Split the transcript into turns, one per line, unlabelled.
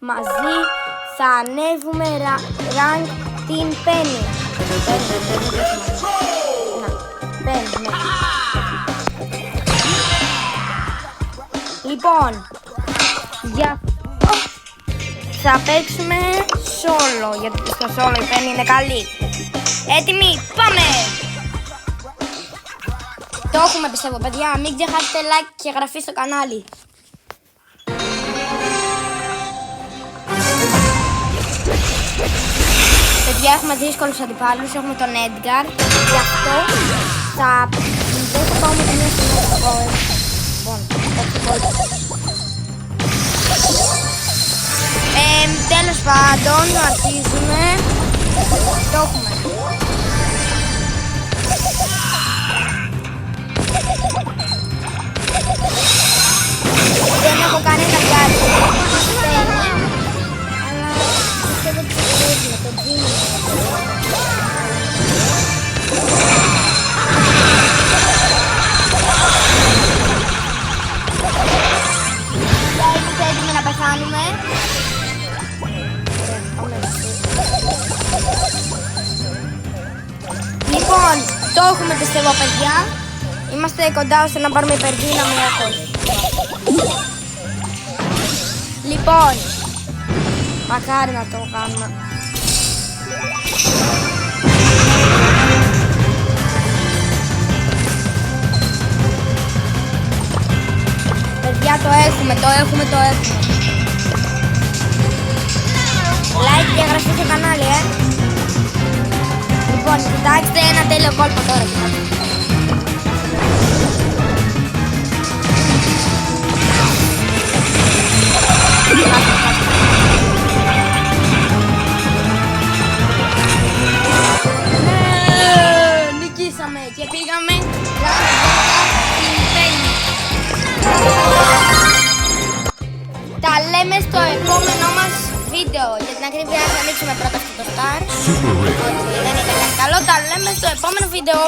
Μαζί θα ανέβουμε rank την Penny. Penny, ναι. Λοιπόν, για αυτό θα παίξουμε solo, γιατί στο solo η Penny είναι καλή. Έτοιμοι, πάμε! Το έχουμε πιστεύω παιδιά, μην ξεχάσετε like και εγγραφή στο κανάλι. Παιδιά, έχουμε δύσκολους αντιπάλους, έχουμε τον Edgar. Γι' αυτό δεν θα πάω με την μία στιγμή. Τέλος πάντων, αρχίζουμε. Το έχουμε. Δεν έχω κανένα κάτι. Αλλά πιστεύω ότι θα πρέπει το Jimmy. Είμαστε έτοιμοι να πεθάνουμε. Λοιπόν, το έχουμε πιστεύω παιδιά. Είμαστε κοντά ώστε να πάρουμε υπερδύναμη όπως. Λοιπόν, μακάρι να το κάνουμε. Παιδιά, το έχουμε. Like και εγγραφή στο κανάλι, Λοιπόν, κοιτάξτε ένα τέλειο κόλπο τώρα. Νικήσαμε και πήγαμε στην Penny. Τα λέμε στο επόμενο μας βίντεο. Για την ακρίβεια θα ανοίξουμε πρώτα αυτό το star. Δεν ήταν καλό. Τα λέμε στο επόμενο βίντεο.